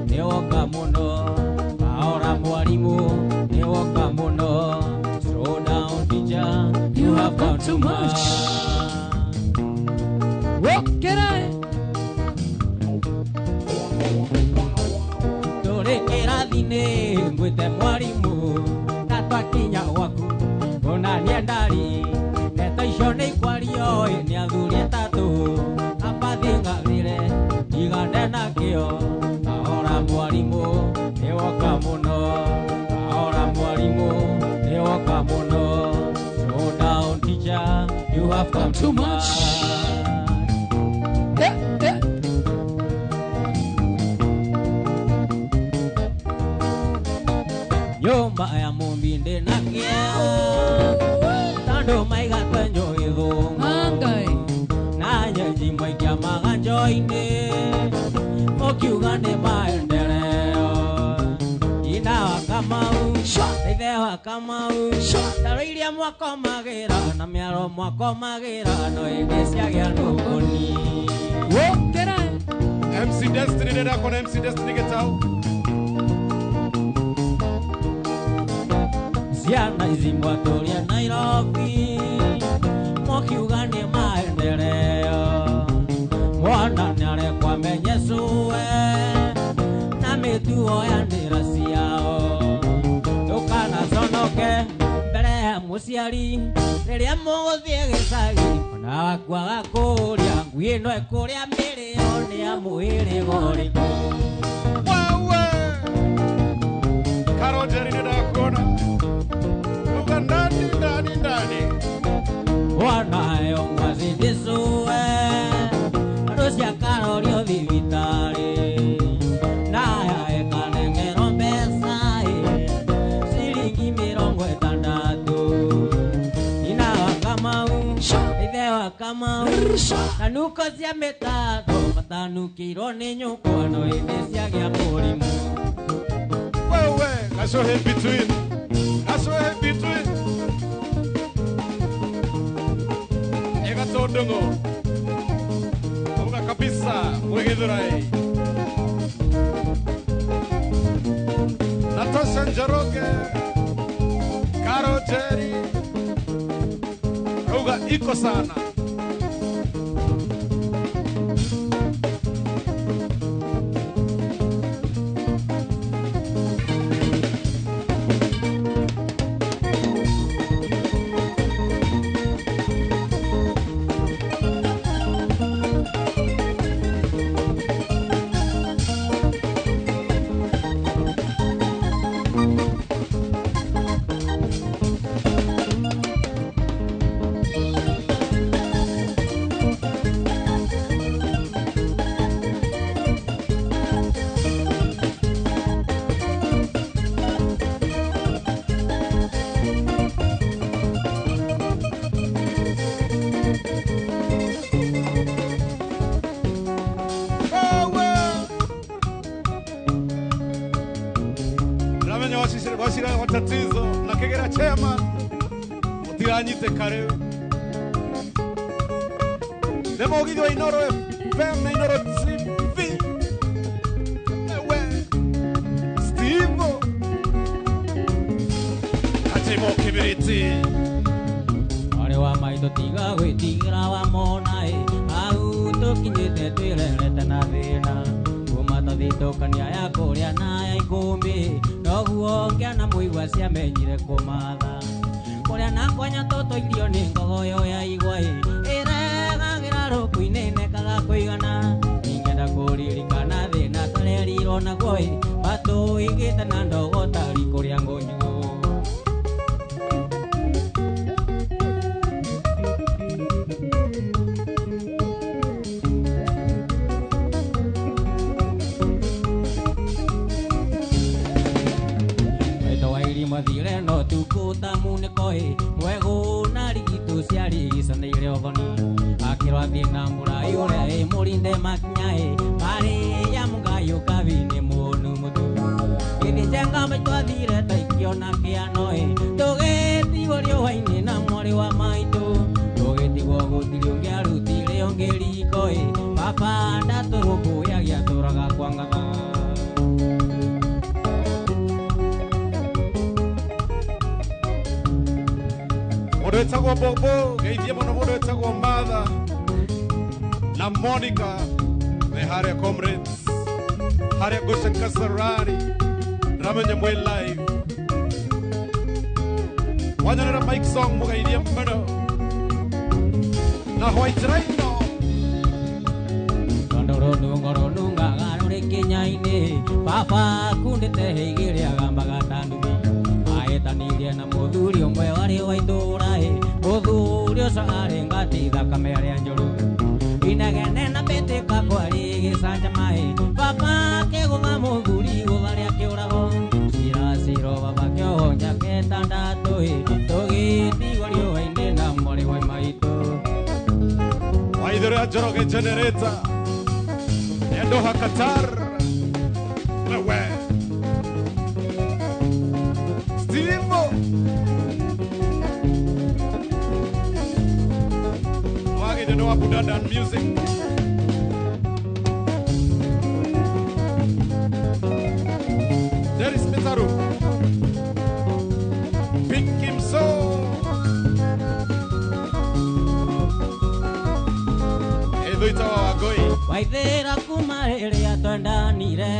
Niwoka muno Kaora mwarimu Niwoka muno Slow down teacher You have gone too much Walk it out Kirathine ngwite mwarimu tatwakinya gwaku ona niendari ndeto icio nĩ ikwario nĩ athuri atatu abathingarire igande na kĩo kahora mwarimu nĩ woka mũno kahora mwarimu nĩ woka mũno slow down teacher you have come too much Nyumba ya mumbi ndina kĩo Tando maiga kwenyo ithũngũ Angai Na nyenji mwaikia maganjo-inĩ Mũkiuga nĩ maendeleo Ina wa Kamau Ithe wa Kamau Ndaro iria mwakomagĩra Na mĩaro mwakomagĩra No ĩngĩ ciagĩa ndũngũni Walk it out MC Destiny dada kona MC Destiny get out. Ciana ici mwatũria Nairobi Mũkiuga nĩ maendeleo Mwana kuoya ndĩra ciao ndũkanaconoke mbere ya mũciari rĩrĩa mũgũthiĩ gĩcagi ona wakwaga kũũria ngui ĩno ĩkũrĩa mĩrĩo nĩ ya mũhĩrĩga ũrĩkũ Wewe Karojeri nĩndakũona uga ndani wanayo mwazindicũe andũ cia karorio thibitarĩ naya ĩkanengerwo mbeca ciringi 60 ina wa Kamau ithe wa Kamau na nuko cia mĩtatũ matanukĩirwo nĩ nyũkũano hĩndĩ ciagĩa mũrimũ Wewe Gashohe between Ega tondongo Uga kabisa Mwegithurai Natasha Njoroge Karojeri Uga iko sana Washira watatizo na kegera chairman utiranyite kare Demo gido inoro FM na inoro TV Ewe Steve Achimo kibiriti Wale wa maitho tiga gwĩtigĩra wa monaĩ au tũkinyĩte twĩrerete na thĩna thitũkania ya kũrĩa na ya ikũmbĩ noguo ngĩana mũigua ciamenyire kũmatha kũrĩa na kwanya tũtũirio nĩ ngogoyo ya igwa ĩregagĩra rũkũ-inĩ nekaga kũigana ingĩenda kũririkana thĩna tũrerirwo naguo matũigĩte na ndogo tari kũrĩa ngũnyũ mathire no tukuta munikoe mwego na rigitu ciari gicanĩire othoni akĩrwo thĩna mũrai ũrĩa mũrinde makinyaĩ marĩ ya mũgayo kabini mũnu mũtu gĩthĩnjenga maitũ athire taikĩona kĩano tũgĩtigũrio hwainĩ na mwarĩ wa maitũ tũgĩtigwo gũtirĩ ũngĩarutire ũngĩriko baba ndatũrũmbũyagia tũraga kwa ngatha Mũndũ wĩtagwo Bobo, geithie mũno mũndũ wĩtagwo Martha na Monica me harĩa comrades harĩa Goshen Kasarani ndĩramenya mwĩ live wanyonera Mike Song mũgeithie mũno na White Rhino ndororungaga rũrĩ kĩnya-inĩ baba kundĩte hĩgĩrĩ agambaga tandumi aĩtanirie na mũthuri ũmwe warĩ wa itũũra mũthuri ũcio arĩ ngati thakame arĩa njũru inegene na mbĩtĩka kwarĩ gĩcanjama baba kĩgũtha mũthuri gũtharĩa kĩũrago ciracirwo baba kĩoho njake tandatũ tũgĩtigũrio hwainĩ na mwarĩ wa maitũ Waithũra Njoroge generator Doha Qatar Wewe Steve Wagi de Noah Budadan music There is Mitaru Pick him so Edo itawa wagoi waithĩra kuma rĩrĩa twendanire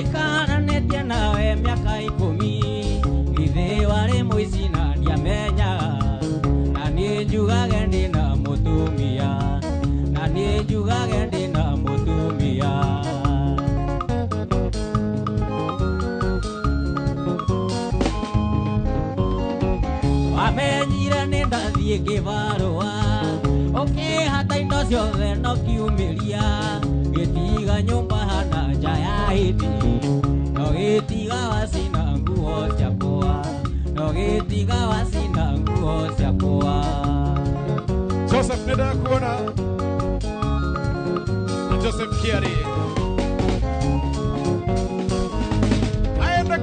Ikaranĩtie nawe mĩaka 10 ithe warĩ mũici na ndiamenyaga na niĩ njugage ndĩna mũtumia na niĩ njugage ndĩna mũtumia wamenyire nĩ ndathiĩ kĩbarũa ũkĩhata indo ciothe no kiumĩria gĩtiga nyũmba hana nja ya hĩndĩ no gĩtiga wacina nguo ciakwa no gĩtiga wacina nguo ciakwa Joseph nenda kuona na Joseph Kiari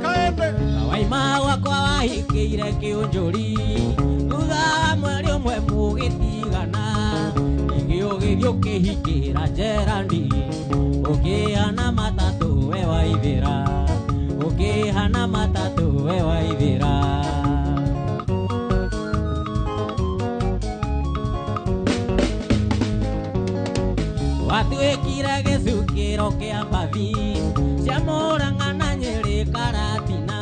kaende waima wakwa wahikĩire kĩũnjũri thutha wa mweri ũmwe mũgĩtigana ningĩ ũgĩthiĩ ũkĩhikĩra Gerandi ũkĩhana matatũ we Waithĩra ũkĩhana matatũ we Waithĩra watuĩkire gĩcukĩro kĩa mbathi cia Mũrang'a na Nyĩrĩ Karatina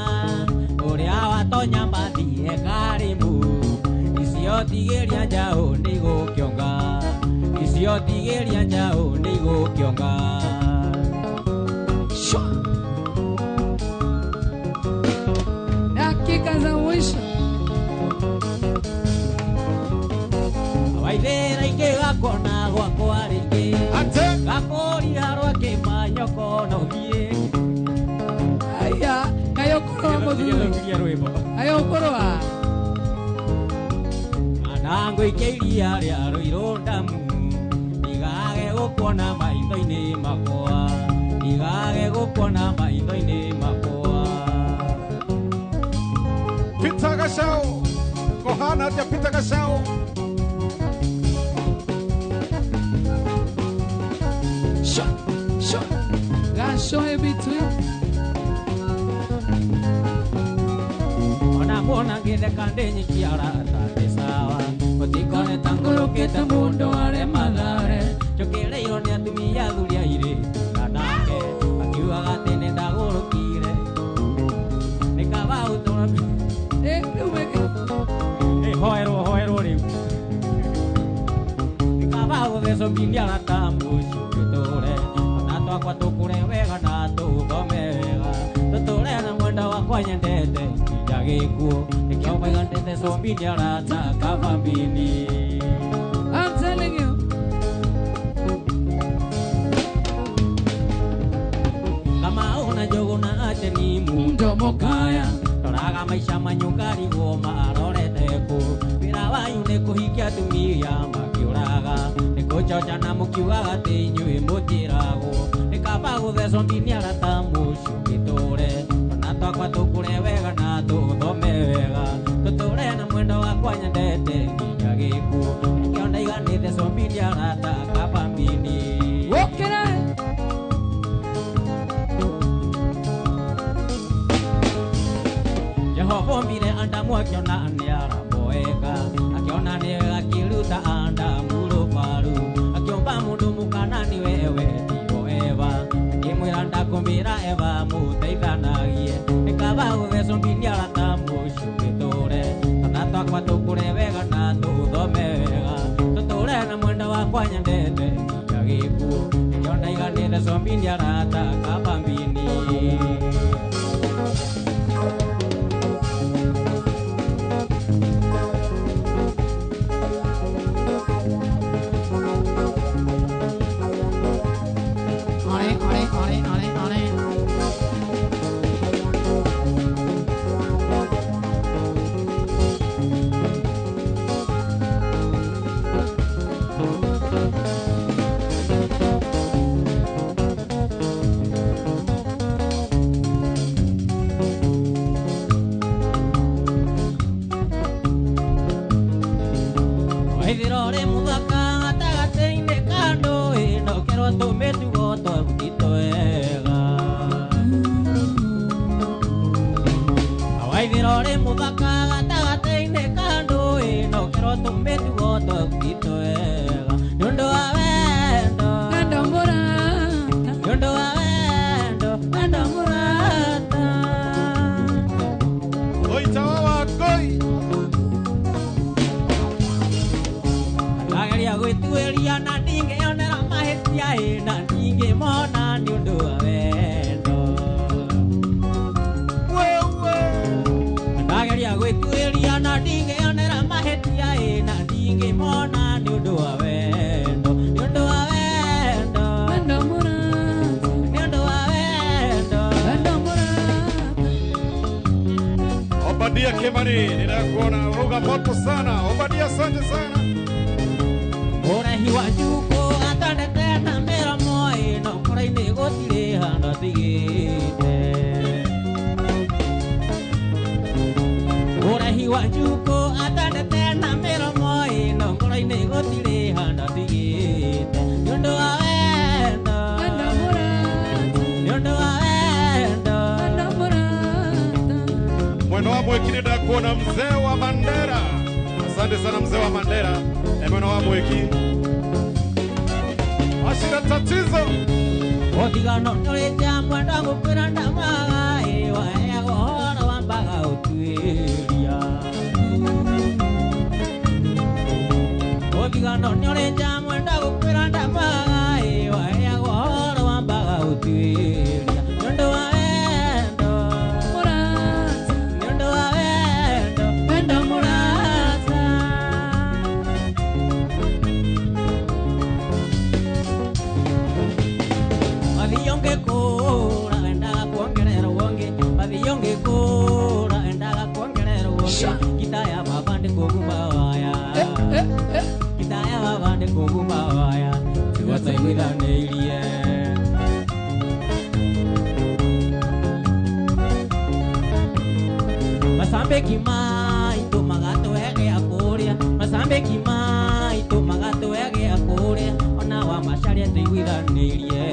ũrĩa watonya mbathi Ekarimu icio tigĩria njaũ nĩ igũkĩonga icio tigĩria njaũ nĩ igũkĩonga dakika za mwisho Waithĩra ingĩgakona gwakwa rĩngĩ gakũria rwa kĩmanyoko na ũthiĩ aya kayokoroa mũthuri ayokoroa na ngũikia iria rĩa rũirũ ndamu ndigage gũkuona maitho-inĩ makwa ndigage gũkuona maitho-inĩ makwa Peter Gacau kohana atĩa Peter Gacau gasho between ona muona ngĩtheka ndĩnyikiara tarĩ sawa mũtikone ta ngũrũkĩte mũndũ arĩ mathare njũkĩrĩirwo nĩ atumia athuri airĩtu na nake akiugaga atĩ nĩ ndagũrũkire nĩ kaba ũtũra hoerwo rĩu nĩ kaba gũthecwo mbiniara ta mũciũ gĩtũre ona twakwa tũkũre wega na tũthome wega tũtũre na mwenda wakwa nyendete nginya gĩkuũ nĩkĩo maiga ndĩthecwo mbiniara ta kaba mbini I'm telling you kama una njogo na ateni mdomo kaya toraga maisha manyungarigwo marorete kũ wĩra wanyu nĩ kũhikia atumia makĩũraga nĩ kũnjoja na mũkiugaga atĩ inyuĩ mũtĩragwo nĩ kaba gũthecwo mbiniara ta mũciũ gĩtũre ona twakwa tũkũre wega na tũthome wega tũtũre na mwenda wakwa nyendete nginya gĩkuũ nĩkĩo ndaiga nĩ thecwo mbiniara ta kaba mbini wokera Jehova ombire Adamu akiona nĩ aramboeka akiona nĩ akĩruta Adamu rũbaru akĩomba mũndũ mũkanani wewe tio Eva akĩmwĩra ndakũmĩra Eva mũteithanagie nĩ kaba gũthecwo mbiniara ta mũciũ gĩtũre ona twakwa tũkũre wega na tũthome wega tũtũre na mwenda wakwa nyendete nginya gĩkuũ nĩkĩo ndaiga nĩ thecwo mbiniara ta kaba mbini Waithĩra mũthaka gatagatĩ-inĩ ka ndũĩ ndokerwo tũmĩtugo twarutĩtwo wega Waithĩra mũthaka gatagatĩ-inĩ ka ndũĩ ndokerwo tũmĩtugo twarutĩtwo wega nĩ ũndũ wa wendo ndomora nĩ ũndũ wa wendo mahĩtia na ndingĩmona nĩ ũndũ wa wendo. Ndageria gwĩtuĩria na ndingĩonera mahĩtia na ndingĩmona nĩ ũndũ wa wendo. Nĩ ũndũ wa wendo. Wendo mũrata. Nĩ ũndũ wa wendo. Wendo mũrata. Obadia Kimani, ninakuona uga moto sana. Obadia, asante sana. Ũrehi wa Njuko atandete na mĩromo ĩno kũra-inĩ gũtirĩ handũ atigĩte. Ũrehi wa Njuko atandete na mĩromo ĩno kũra-inĩ gũtirĩ handũ atigĩte. Nĩ ũndũ wa wendo. Wendo mũrata. Nĩ ũndũ wa wendo. Wendo mũrata. Mweno wa Mweki ninakuona mzee wa Mandera. Asante sana mzee wa Mandera. Mweno wa Mweki. Ashira tatizo. Othigano nĩũrĩte mwenda gũkwĩra ndamaga waheagwo ũhoro wambaga ũtuĩria. Othigano nĩũrĩte mwenda gũkwĩra ndamaga waheagwo ũhoro wambaga ũtuĩria. Nĩ ũndũ wa wendo. Mũrata. Nĩ ũndũ wa wendo. Wendo mũrata. Mathionge kũra endaga kuongerera wonge. Mathionge kũra endaga kuongerera wonge. Kitaya baba ndĩkũguma waya. Kitaya baba ndĩkũguma waya. Tiwataiguithanĩirie. Masambĩki maitũ magatwegea kũrĩa. Masambĩki maitũ magatwegea kũrĩa. Ona wa macaria tũiguithanĩirie.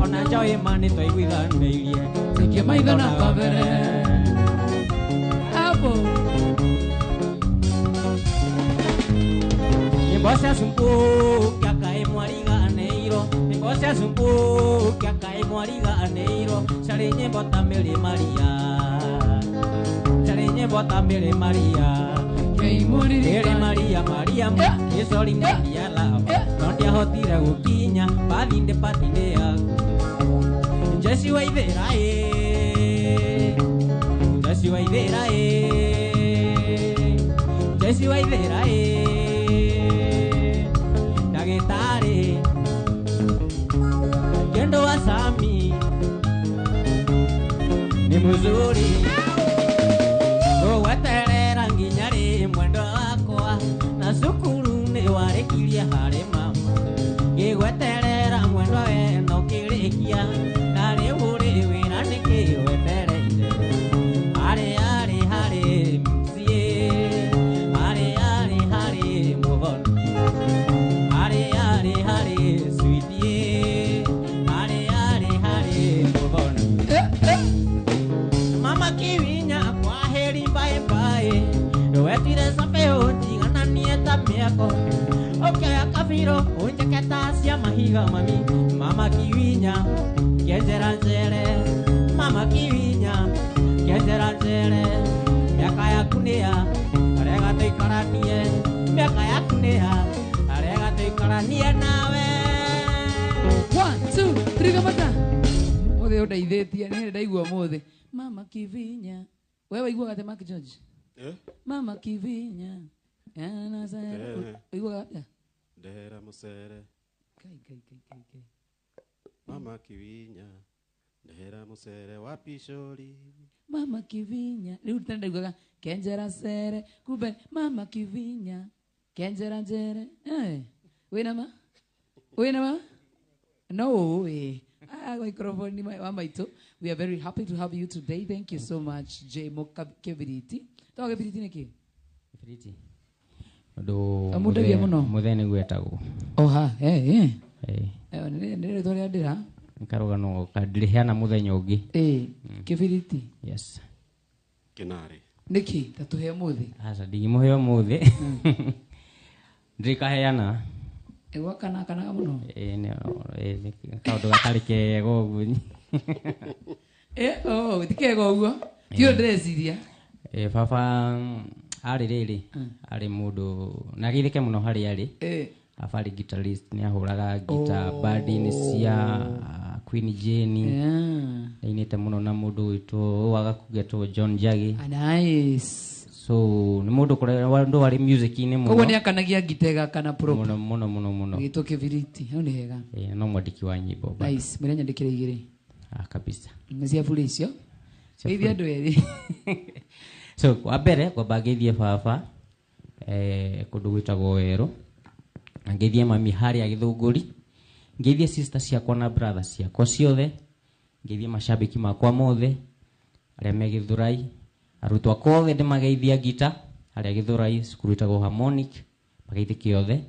Ona njoĩ mani tũiguithanĩirie. Sikia maitho na kabere. Hapo. Nyĩmbo cia Sumbukia kaĩ mwariganĩirwo. Nyĩmbo cia Sumbukia kaĩ mwariganĩirwo. Carĩ nyĩmbo ta Mĩrĩ Maria. Carĩ nyĩmbo ta Mĩrĩ Maria. Mĩrĩ Maria Maria Jesori Maria lava. No ndiahotire gũkinya bathinde pathinde yaku. Jesi Waithera Jesi Waithera Jesi Waithera Ndagĩtarĩ Kendo wa Sami ni mzuri. Weterera nginya rĩ mwendo wakwa na cukuru nĩ warĩkirie harĩ mama. Ngĩgweterera mwendo wena ũkĩrĩkia na rĩu ũrĩ wĩra nĩkĩ wetereire. Harĩ mciĩ harĩ mũgoni. Harĩ sweetie harĩ mũgoni. Mama Kiwinya kwaheri bye bye. Wetire sapeo tigananie ta mĩako. Okaya kabiro unjeketa cia mahiga mami. Mama Kiwinya kĩenjera njere. Mama Kiwinya kĩenjera njere. Mĩaka yaku nĩya arega tũikaranie. Mĩaka yaku nĩya arega tũikaranie nawe. 1 2 3 kamata. Mothe ũndeithĩtie nĩ ndaigua mothe. Mama Kivinya. Wewe waiguaga the Mark George? Mama Kivinya. Ana sere. Waiguaga? Ndera musere. Kai. Mama Kivinya. Ndera musere wapi shori. Mama Kivinya. Rĩu tena ndaiguaga kenjera sere. Kumbe Mama Kivinya. Kenjera njere. Wĩna ma? No way. Microphone wa maitũ. We are very happy to have you today. Thank you so much, J. Kibiriti. Tawa Kibiriti nĩkĩ? Kibiriti. Ũndũ Amundagia mũno. Mũthee gwetagwo. Oha, Nĩ rĩtwa rĩa ndĩra. Karũgano kandirĩheana mũthenya ũngĩ. Kibiriti. Yes. Kinari. Nĩkĩ? Tatũhe ũmũthĩ. Aca ndingĩmũhe ũmũthĩ. Ndĩkaheana. Wakanaga mũno. Kaũndũ gatarĩ kega ũguo. Ti kega ũguo. Ti ndĩreciria. Baba arĩ rĩrĩ arĩ mũndũ na gĩthĩke mũno harĩ arĩ afari guitarist ni ahuraga guitar band-ini cia Queen Jane ainite muno na mundu witwo agakugetwo John Jagi. Nice. So ni mundu kore wandu wari music-ini muno. Koguo ni akanagia gitega kana pro muno gito kibiriti no ni hega. No mwandiki wa nyimbo. Nice. Mire nyandikire igiri kabisa cia fulicio hivi andu eri. So wabere kwa bagithie baba kundu gwitagwo Weru, ngithie mami hari agithunguri, ngithie sister ciakwa na brother ciakwa ciothe, ngithie mashabiki makwa mothe aria me Githurai, arutwo akothe ndimageithia gita aria Githurai cukuru itagwo Harmonic mageithike othe,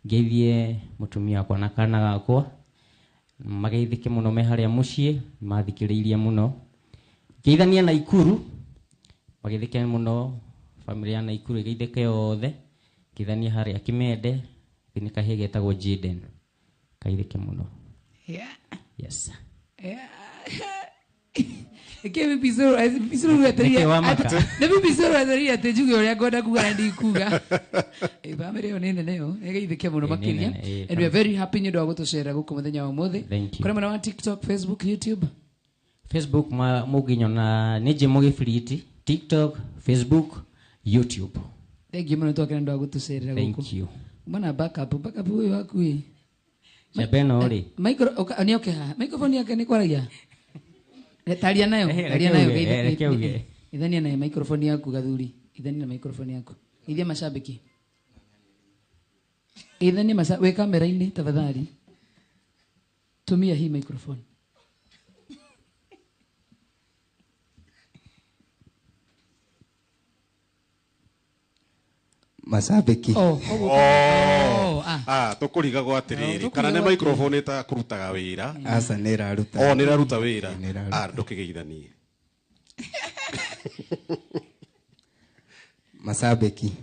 ngithie mutumia akwa na kana gakwa mageithike muno me haria mucii mathikiriirie muno, ngeithania na Ikuru mageithike muno familia na Ikuru igeithike yothe, ngithania haria Kimende thini kahie getagwo Jaden kaithike muno. Yes Kemi pisoro ateria na pisoro ateria te juge oria goda kuga ndi kuga family onene neo egeithike muno makiria, and we are very happy nyu ndo gutucera guku muthenya wa muthe kuri mwana wa TikTok, Facebook, YouTube. Facebook muginyona nije mugifiriti TikTok, Facebook, YouTube. Thank you muno twakira ndo gutucera guku. Thank you. Mana backup uyu wakui Chabeno ori micro ni okay ha microphone yake ni kwaragia taria nayo idhania na microphone yako gathuri, idhania na microphone yako idhia mashabiki, idhania we kamera ini tafadhali tumia hii microphone. Mashabiki tukuriga gwa atiriri kana ne microphone ta kurutaga wira asa niraruta niraruta wira ndukigeithanie mashabiki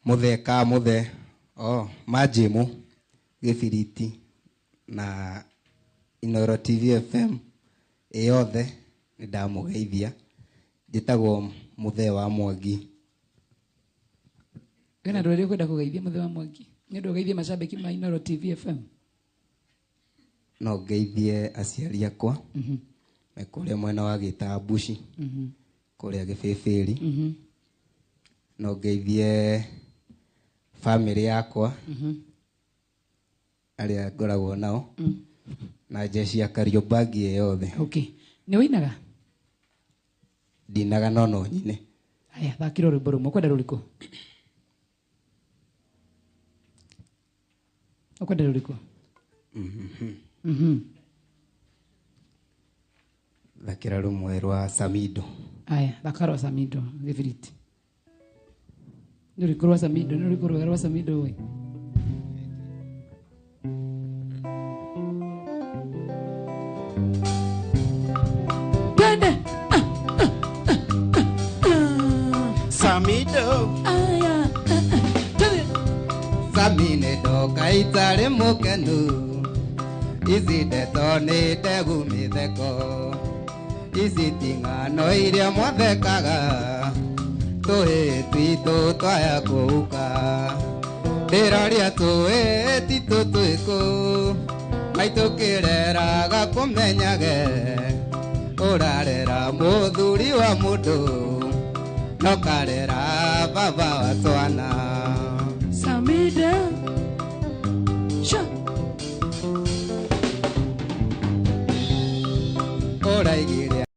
mutheka muthe majimu gifiriti na Inoro TV FM yothe ndamugeithia njitagwo muthe wa Mwangi. Kana ndori kwenda kugeithia muthe wa Mwangi ni ndo geithia mashabiki ma Inoro TV FM no geithie aciari akwa kuria mwena wa Gitambuci kuria Gibibiri no geithie family yakwa aria ngoragwo nao na jeshi ya Kariobangi yothe. Okay, ni winaga dinaga no nyine aya thakiro rwimbo rumwe kwenda ruriko kwenda ruriko thakira rumwe rwa Samido. Aya thakaro Samido gifiriti ruriko rwa Samido ruriko rwa Samido we Samido aya Samine doka itare mukenu izide tone tegu mitheko isitingano iria mwathekaga tuhe twito twaya kuuka ndiraria tuhe tito twiko maitukireraga kumenyage urarera muthuri wa mundu no karera baba wa twana